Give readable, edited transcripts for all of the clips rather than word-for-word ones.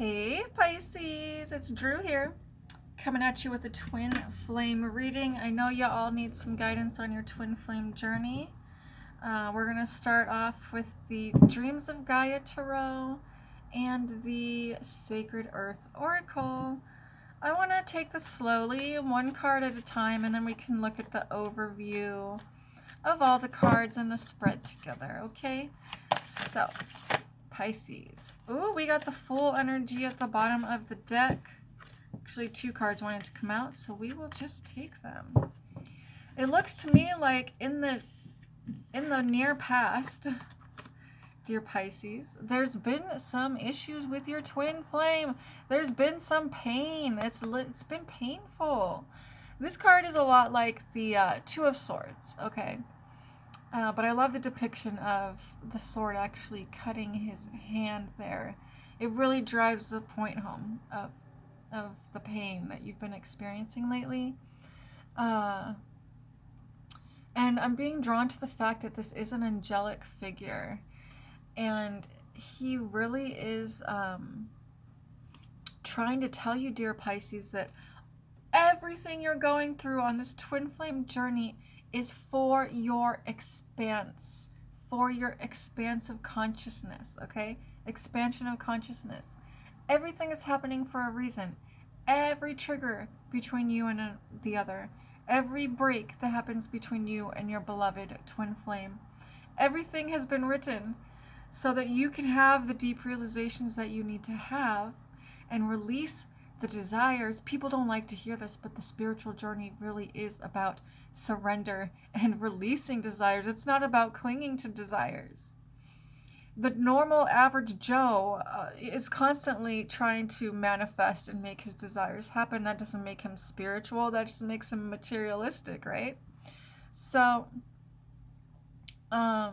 Hey Pisces, it's Drew here, coming at you with a twin flame reading. I know you all need some guidance on your twin flame journey. We're going to start off with the Dreams of Gaia Tarot and the Sacred Earth Oracle. I want to take this slowly, one card at a time, and then we can look at the overview of all the cards in the spread together, okay? So, Pisces. Ooh, we got the full energy at the bottom of the deck. Actually, two cards wanted to come out, so we will just take them. It looks to me like in the near past, dear Pisces, there's been some issues with your twin flame. There's been some pain. It's been painful. This card is a lot like the Two of Swords, okay? But I love the depiction of the sword actually cutting his hand there. It really drives the point home of the pain that you've been experiencing lately. And I'm being drawn to the fact that this is an angelic figure. And he really is trying to tell you, dear Pisces, that everything you're going through on this twin flame journey is for your expanse, for your expansive consciousness, okay? Expansion of consciousness. Everything is happening for a reason. Every trigger between you and the other, every break that happens between you and your beloved twin flame, everything has been written so that you can have the deep realizations that you need to have and release the desires. People don't like to hear this, but the spiritual journey really is about surrender and releasing desires. It's not about clinging to desires. The normal average Joe is constantly trying to manifest and make his desires happen. That doesn't make him spiritual. That just makes him materialistic, right? So, yeah,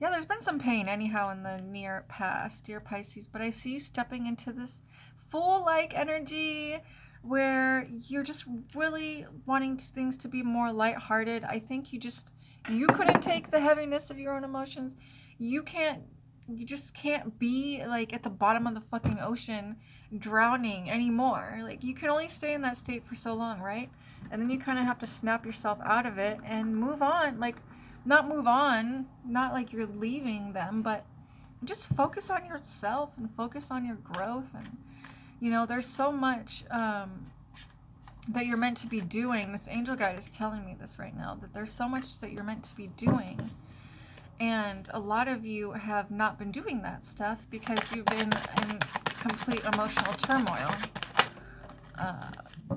there's been some pain anyhow in the near past, dear Pisces, but I see you stepping into this full-like energy where you're just really wanting things to be more lighthearted. I think you couldn't take the heaviness of your own emotions. You just can't be like at the bottom of the fucking ocean drowning anymore. Like, you can only stay in that state for so long, right? And then you kind of have to snap yourself out of it and move on. Like, not move on, not like you're leaving them, but just focus on yourself and focus on your growth. And there's so much that you're meant to be doing. This angel guide is telling me this right now, that there's so much that you're meant to be doing. And a lot of you have not been doing that stuff because you've been in complete emotional turmoil.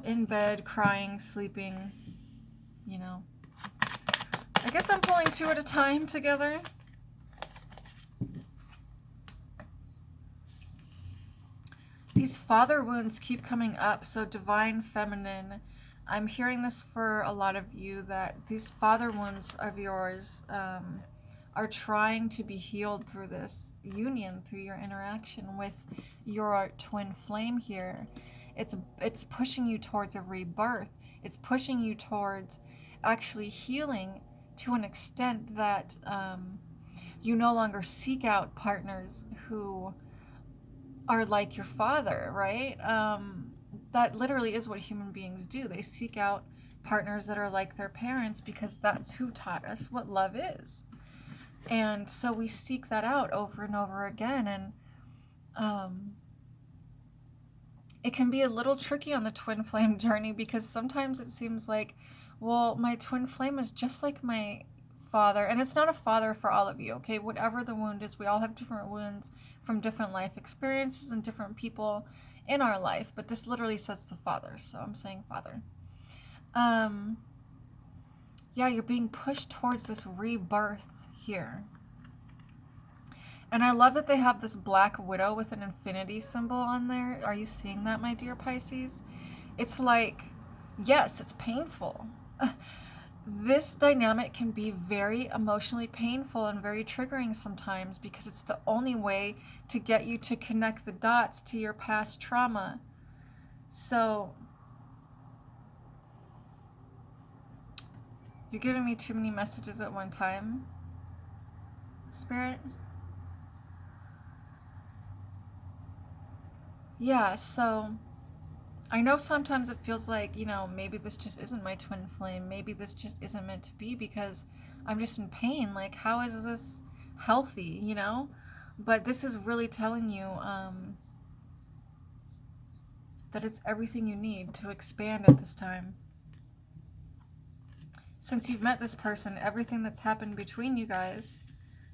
In bed, crying, sleeping, I guess I'm pulling two at a time together. These father wounds keep coming up, so divine feminine. I'm hearing this for a lot of you, that these father wounds of yours are trying to be healed through this union, through your interaction with your twin flame here. It's pushing you towards a rebirth. It's pushing you towards actually healing to an extent that you no longer seek out partners who are like your father, right? That literally is what human beings do. They seek out partners that are like their parents because that's who taught us what love is. And so we seek that out over and over again. And it can be a little tricky on the twin flame journey because sometimes it seems like, well, my twin flame is just like my father. And it's not a father for all of you, okay? Whatever the wound is, we all have different wounds from different life experiences and different people in our life. But this literally says the father, so I'm saying father. Yeah, you're being pushed towards this rebirth here. And I love that they have this black widow with an infinity symbol on there. Are you seeing that, my dear Pisces? It's like, yes, it's painful. This dynamic can be very emotionally painful and very triggering sometimes because it's the only way to get you to connect the dots to your past trauma. So, you're giving me too many messages at one time, Spirit. Yeah, so I know sometimes it feels like, maybe this just isn't my twin flame. Maybe this just isn't meant to be because I'm just in pain. Like, how is this healthy? But this is really telling you that it's everything you need to expand at this time. Since you've met this person, everything that's happened between you guys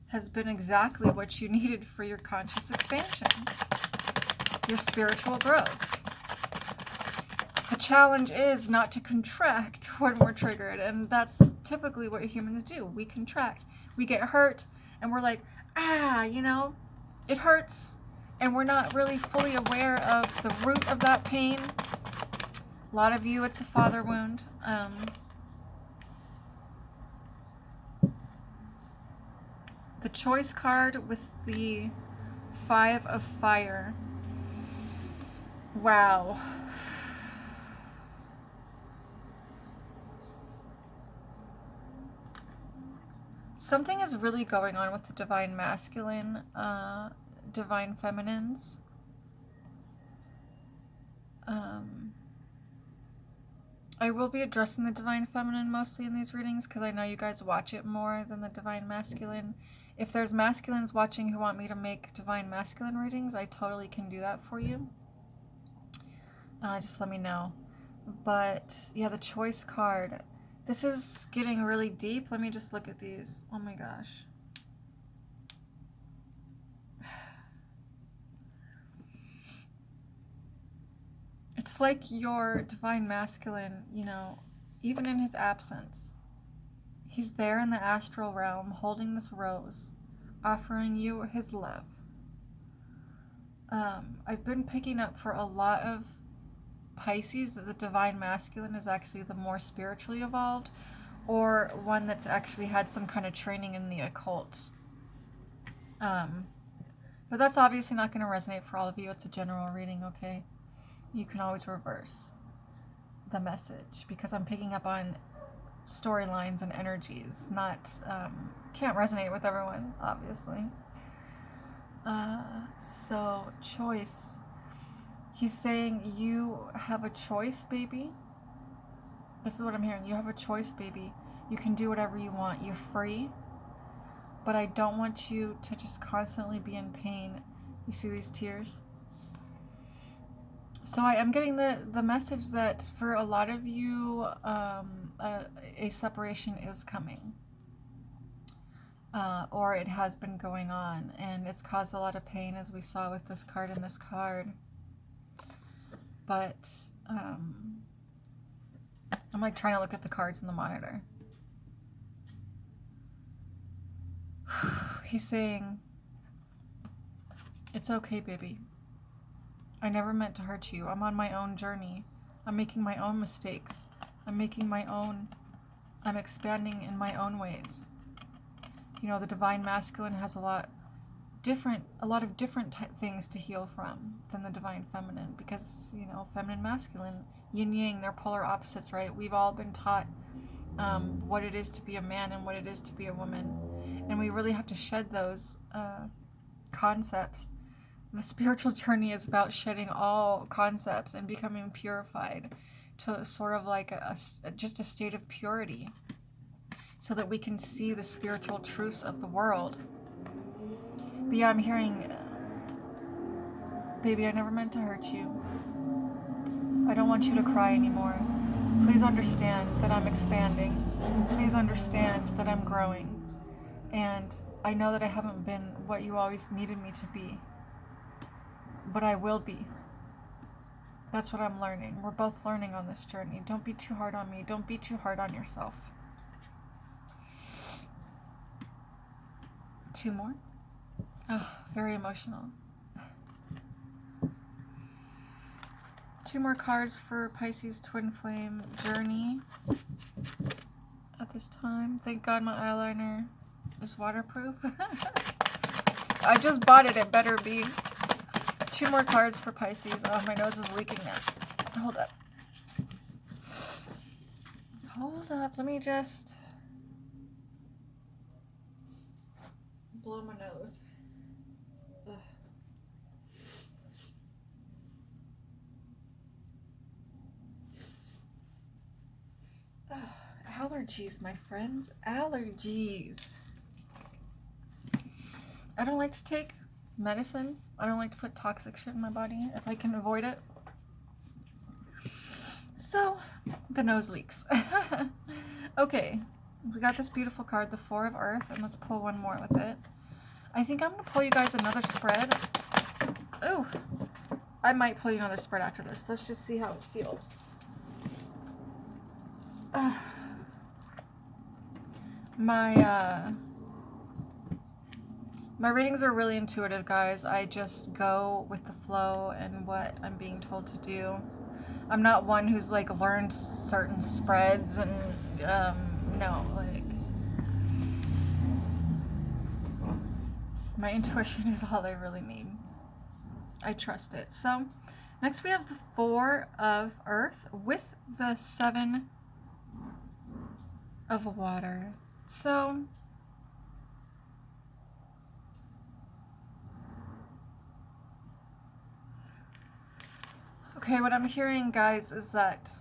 has been exactly what you needed for your conscious expansion, your spiritual growth. The challenge is not to contract when we're triggered, and that's typically what humans do. We contract. We get hurt, and we're like, it hurts, and we're not really fully aware of the root of that pain. A lot of you, it's a father wound. The choice card with the 5 of Fire. Wow. Something is really going on with the Divine Masculine, Divine Feminines. I will be addressing the Divine Feminine mostly in these readings because I know you guys watch it more than the Divine Masculine. If there's masculines watching who want me to make Divine Masculine readings, I totally can do that for you. Just let me know. But yeah, the choice card. This is getting really deep. Let me just look at these. Oh my gosh. It's like your Divine Masculine, even in his absence, he's there in the astral realm holding this rose, offering you his love. I've been picking up for a lot of Pisces that the Divine Masculine is actually the more spiritually evolved, or one that's actually had some kind of training in the occult. But that's obviously not going to resonate for all of you. It's a general reading, okay? You can always reverse the message because I'm picking up on storylines and energies, not can't resonate with everyone, obviously. So choice. He's saying you have a choice, baby. This is what I'm hearing. You have a choice, baby. You can do whatever you want. You're free. But I don't want you to just constantly be in pain. You see these tears? So I am getting the message that for a lot of you, a separation is coming. Or it has been going on, and it's caused a lot of pain, as we saw with this card and this card. But I'm like trying to look at the cards in the monitor. He's saying, it's okay, baby. I never meant to hurt you. I'm on my own journey. I'm making my own mistakes. I'm expanding in my own ways. The Divine Masculine has a lot of different things to heal from than the Divine Feminine, because feminine, masculine, yin yang, they're polar opposites, right? We've all been taught what it is to be a man and what it is to be a woman, and we really have to shed those concepts. The spiritual journey is about shedding all concepts and becoming purified to sort of like just a state of purity, so that we can see the spiritual truths of the world. But yeah, I'm hearing, baby, I never meant to hurt you. I don't want you to cry anymore. Please understand that I'm expanding. Please understand that I'm growing. And I know that I haven't been what you always needed me to be. But I will be. That's what I'm learning. We're both learning on this journey. Don't be too hard on me. Don't be too hard on yourself. 2 more. Oh, very emotional. 2 more cards for Pisces Twin Flame Journey at this time. Thank God my eyeliner is waterproof. I just bought it. It better be. 2 more cards for Pisces. Oh, my nose is leaking now. Hold up. Hold up. Let me just blow my nose. Ugh. Allergies, my friends. Allergies. I don't like to take medicine. I don't like to put toxic shit in my body if I can avoid it. So, the nose leaks. Okay, we got this beautiful card, the Four of Earth, and let's pull one more with it. I think I'm going to pull you guys another spread. Ooh, I might pull you another spread after this. Let's just see how it feels. My readings are really intuitive, guys. I just go with the flow and what I'm being told to do. I'm not one who's like learned certain spreads and no, like my intuition is all I really need. I trust it. So next we have the Four of Earth with the Seven of Water. So okay, what I'm hearing, guys, is that,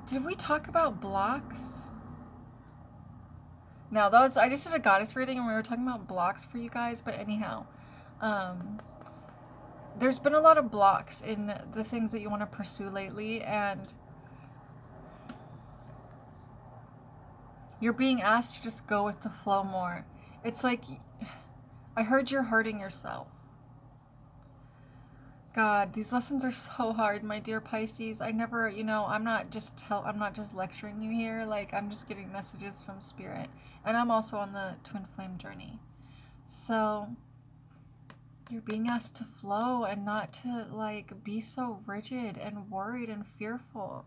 did we talk about blocks? No, that was, I just did a goddess reading and we were talking about blocks for you guys, but anyhow, there's been a lot of blocks in the things that you want to pursue lately, and you're being asked to just go with the flow more. It's like, I heard you're hurting yourself. God, these lessons are so hard, my dear Pisces. I never, you know, I'm not just lecturing you here. Like, I'm just getting messages from Spirit. And I'm also on the twin flame journey. So, you're being asked to flow and not to, like, be so rigid and worried and fearful.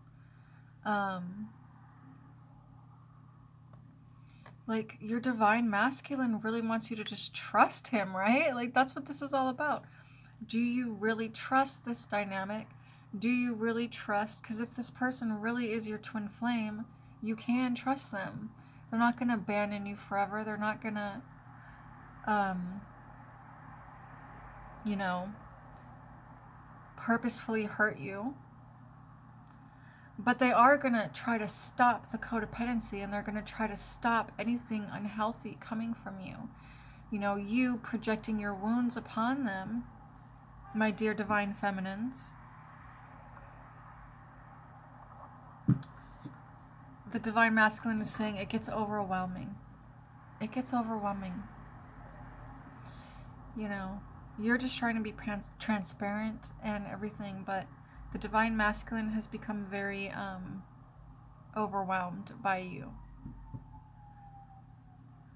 Like, your divine masculine really wants you to just trust him, right? Like, that's what this is all about. Do you really trust this dynamic? Do you really trust? Because if this person really is your twin flame, you can trust them. They're not going to abandon you forever. They're not going to, you know, purposefully hurt you. But they are going to try to stop the codependency, and they're going to try to stop anything unhealthy coming from you. You know, you projecting your wounds upon them, my dear divine feminines. The divine masculine is saying it gets overwhelming. It gets overwhelming. You know, you're just trying to be transparent and everything, but the divine masculine has become very overwhelmed by you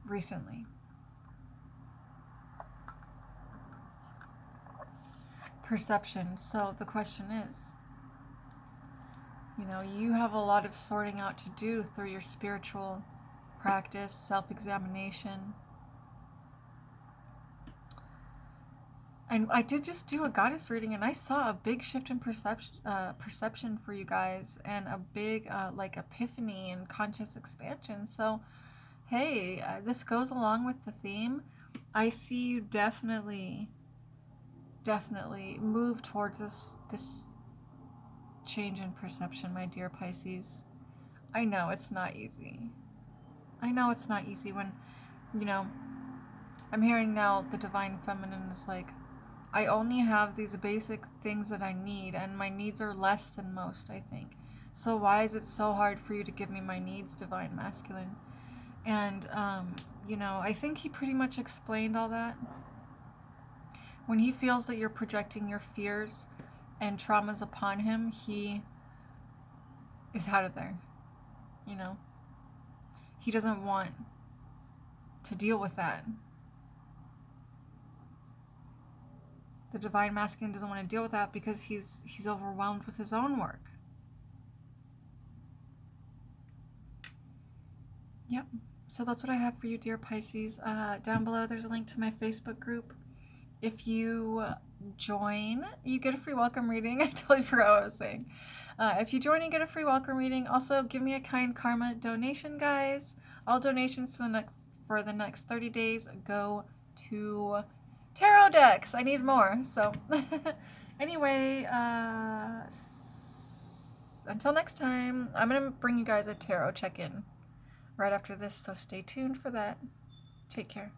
recently. Perception. So the question is, you know, you have a lot of sorting out to do through your spiritual practice, self-examination. And I did just do a goddess reading, and I saw a big shift in perception for you guys, and a big like epiphany and conscious expansion. So, hey, this goes along with the theme. I see you definitely move towards this change in perception, my dear Pisces. I know it's not easy. I know it's not easy when, you know, I'm hearing now the divine feminine is like, I only have these basic things that I need, and my needs are less than most, I think. So why is it so hard for you to give me my needs, divine masculine? And, you know, I think he pretty much explained all that. When he feels that you're projecting your fears and traumas upon him, he is out of there, you know? He doesn't want to deal with that. The divine masculine doesn't want to deal with that because he's overwhelmed with his own work. Yep. So that's what I have for you, dear Pisces. Down below, there's a link to my Facebook group. If you join, you get a free welcome reading. I totally forgot what I was saying. If you join, you get a free welcome reading. Also, give me a kind karma donation, guys. All donations for the next 30 days go to tarot decks. I need more. So, anyway, until next time, I'm going to bring you guys a tarot check-in right after this, so stay tuned for that. Take care.